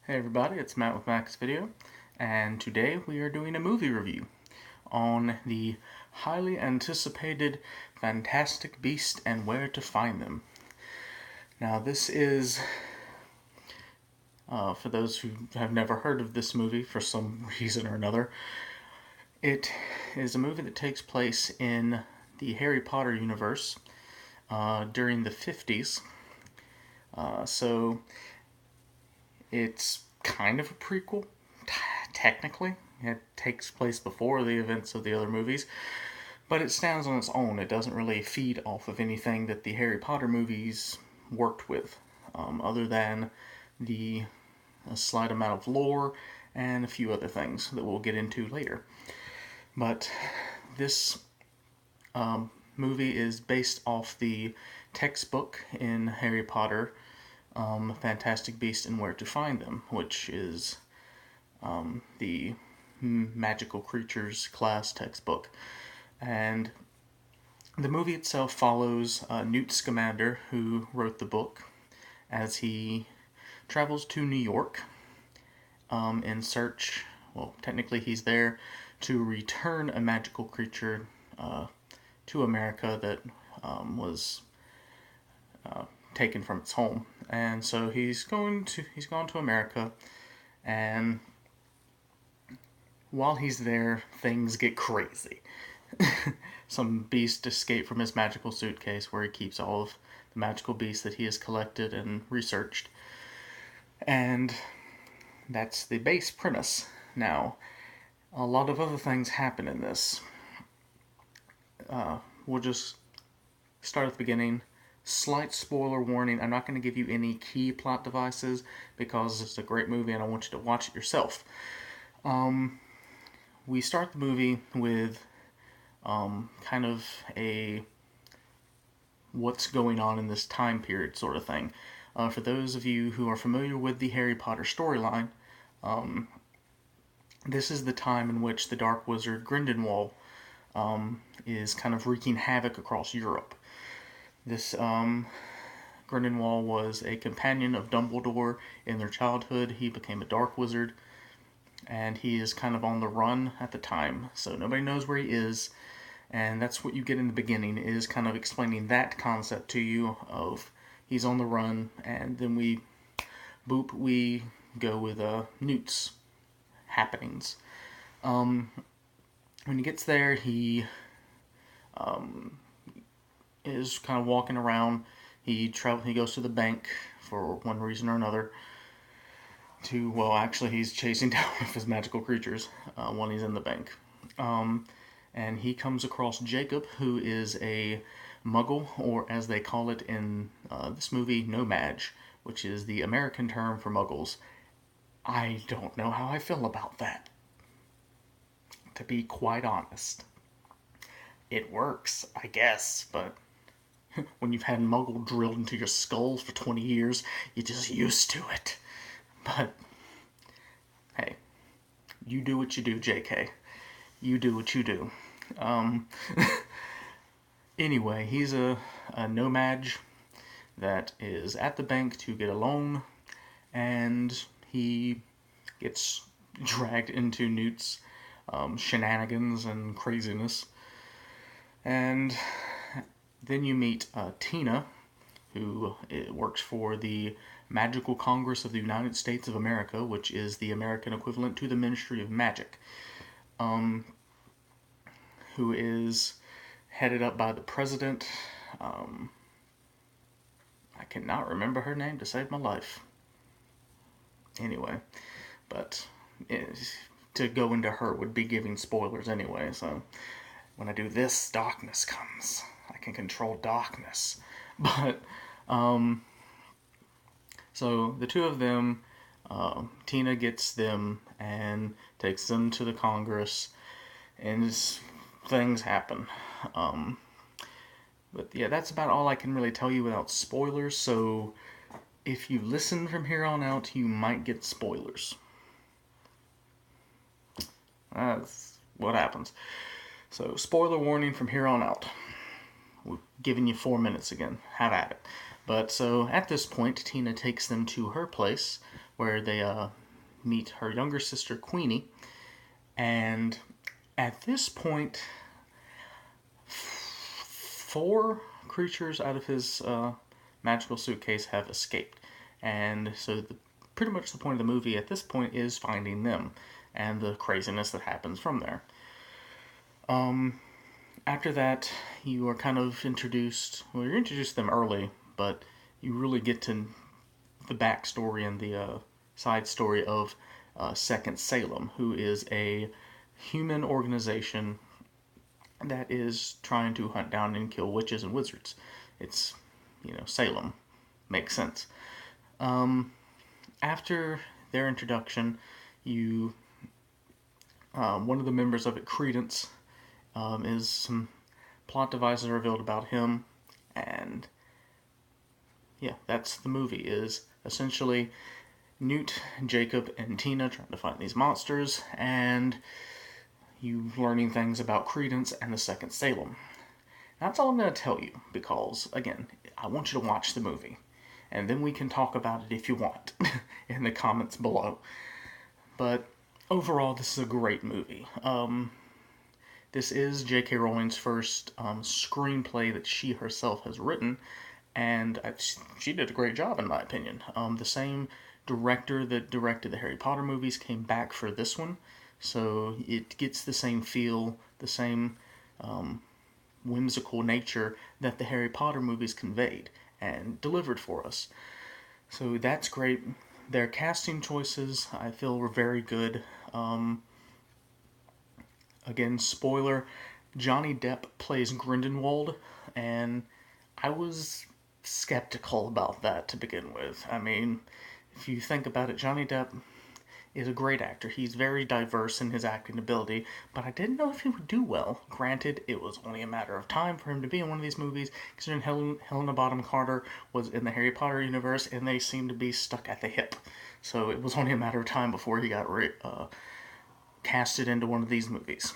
Hey everybody, it's Matt with Max Video, and today we are doing a movie review on the highly anticipated Fantastic Beasts and Where to Find Them. Now, this is, for those who have never heard of this movie for some reason or another, it is a movie that takes place in the Harry Potter universe during the 50s. So it's kind of a prequel, technically. It takes place before the events of the other movies, but it stands on its own. It doesn't really feed off of anything that the Harry Potter movies worked with, other than the a slight amount of lore and a few other things that we'll get into later. But this movie is based off the textbook in Harry Potter, Fantastic Beasts and Where to Find Them, which is the magical creatures class textbook. And the movie itself follows Newt Scamander, who wrote the book, as he travels to New York in search. Well, technically, he's there to return a magical creature to America that was taken from its home. And so he's gone to America, and while he's there, things get crazy. Some beast escaped from his magical suitcase where he keeps all of the magical beasts that he has collected and researched. And that's the base premise. Now, a lot of other things happen in this. We'll just start at the beginning. Slight spoiler warning, I'm not going to give you any key plot devices because it's a great movie and I want you to watch it yourself. We start the movie with kind of a what's going on in this time period sort of thing. For those of you who are familiar with the Harry Potter storyline, this is the time in which the Dark Wizard Grindelwald is kind of wreaking havoc across Europe. This Grindelwald was a companion of Dumbledore in their childhood. He became a Dark Wizard, and he is kind of on the run at the time, so nobody knows where he is. And that's what you get in the beginning, is kind of explaining that concept to you of he's on the run, and then we go with Newt's happenings. When he gets there, he is kind of walking around. He goes to the bank for one reason or another. Actually, he's chasing down one of his magical creatures when he's in the bank. And he comes across Jacob, who is a muggle, or as they call it in this movie, no-maj, which is the American term for muggles. I don't know how I feel about that, to be quite honest. It works, I guess, but when you've had muggle drilled into your skull for 20 years, you're just used to it. But, hey, you do what you do, JK. You do what you do. Anyway, he's a no-maj that is at the bank to get a loan, and he gets dragged into Newt's shenanigans and craziness. And then you meet Tina, who works for the Magical Congress of the United States of America, which is the American equivalent to the Ministry of Magic, who is headed up by the president. I cannot remember her name to save my life. Anyway, but to go into her would be giving spoilers anyway, so when I do this, darkness comes. I can control darkness. But, so the two of them, Tina gets them and takes them to the Congress, and things happen. But yeah, that's about all I can really tell you without spoilers, so if you listen from here on out, you might get spoilers. That's what happens. So, spoiler warning from here on out. We're giving you 4 minutes again. Have at it. But so, at this point, Tina takes them to her place, where they meet her younger sister Queenie, and at this point, four creatures out of his magical suitcase have escaped, and so pretty much the point of the movie at this point is finding them and the craziness that happens from there. After that, you are kind of introduced. Well, you're introduced to them early, but you really get to the backstory and the side story of Second Salem, who is a human organization that is trying to hunt down and kill witches and wizards. It's, Salem. Makes sense. After their introduction, you one of the members of it, Credence, is some plot devices are revealed about him, and yeah, that's the movie. Is essentially Newt, Jacob, and Tina trying to find these monsters, and you learning things about Credence and the Second Salem. That's all I'm going to tell you, because, again, I want you to watch the movie, and then we can talk about it if you want in the comments below. But overall, this is a great movie. This is J.K. Rowling's first screenplay that she herself has written, and she did a great job, in my opinion. The same director that directed the Harry Potter movies came back for this one, so it gets the same feel, the same whimsical nature that the Harry Potter movies conveyed and delivered for us. So that's great. Their casting choices, I feel, were very good. Again, spoiler, Johnny Depp plays Grindelwald, and I was skeptical about that to begin with. I mean, if you think about it, Johnny Depp is a great actor. He's very diverse in his acting ability, but I didn't know if he would do well. Granted, it was only a matter of time for him to be in one of these movies, considering Helena Bonham Carter was in the Harry Potter universe, and they seemed to be stuck at the hip. So it was only a matter of time before he got casted into one of these movies.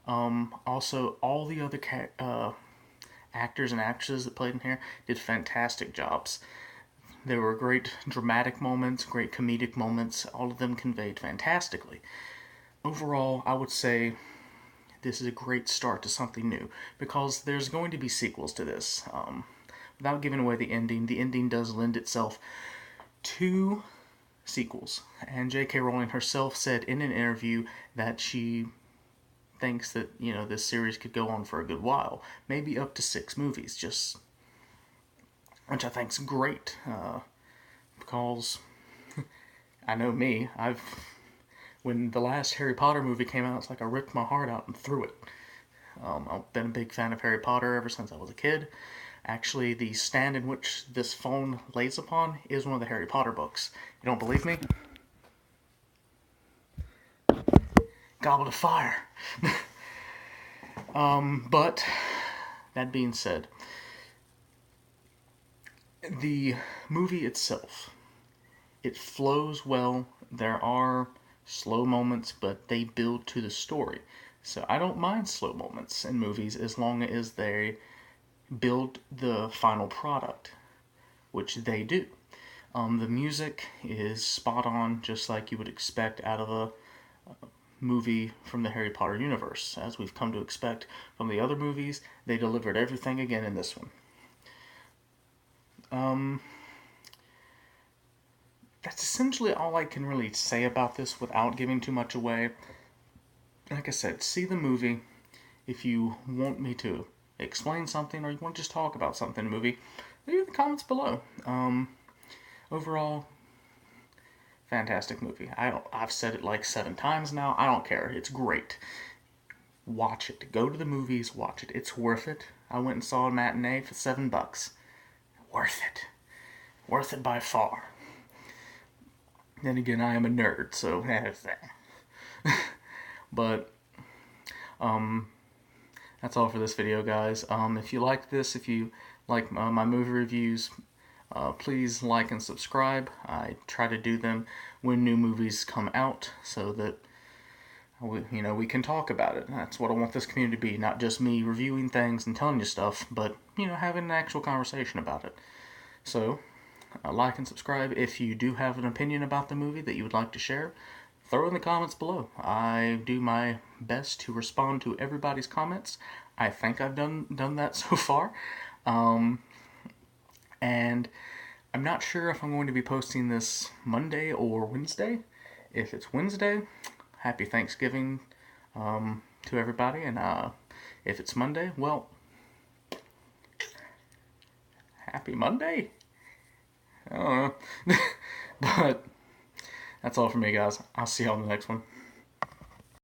Also, all the other actors and actresses that played in here did fantastic jobs. There were great dramatic moments, great comedic moments. All of them conveyed fantastically. Overall, I would say this is a great start to something new, because there's going to be sequels to this. Without giving away the ending does lend itself to sequels. And J.K. Rowling herself said in an interview that she thinks that, this series could go on for a good while. Maybe up to 6 movies, which I think's great, because I know me, when the last Harry Potter movie came out, it's like I ripped my heart out and threw it. I've been a big fan of Harry Potter ever since I was a kid. Actually, the stand in which this phone lays upon is one of the Harry Potter books. You don't believe me? Goblet of Fire. But, that being said, the movie itself, it flows well. There are slow moments, but they build to the story. So I don't mind slow moments in movies as long as they build the final product, which they do. The music is spot on, just like you would expect out of a movie from the Harry Potter universe. As we've come to expect from the other movies, they delivered everything again in this one. That's essentially all I can really say about this without giving too much away. Like I said, see the movie. If you want me to explain something, or you want to just talk about something in the movie, leave it in the comments below. Overall, fantastic movie. I've said it like 7 times now. I don't care. It's great. Watch it. Go to the movies. Watch it. It's worth it. I went and saw a matinee for $7. Worth it. Worth it by far. Then again, I am a nerd, so there's that. But, that's all for this video, guys. If you like this, if you like my movie reviews, please like and subscribe. I try to do them when new movies come out, so that we can talk about it. That's what I want this community to be, not just me reviewing things and telling you stuff, but having an actual conversation about it. So, like and subscribe. If you do have an opinion about the movie that you would like to share, throw it in the comments below. I do my best to respond to everybody's comments. I think I've done that so far. And I'm not sure if I'm going to be posting this Monday or Wednesday. If it's Wednesday, happy Thanksgiving to everybody. And if it's Monday, well, happy Monday. I don't know. But that's all for me, guys. I'll see y'all in the next one.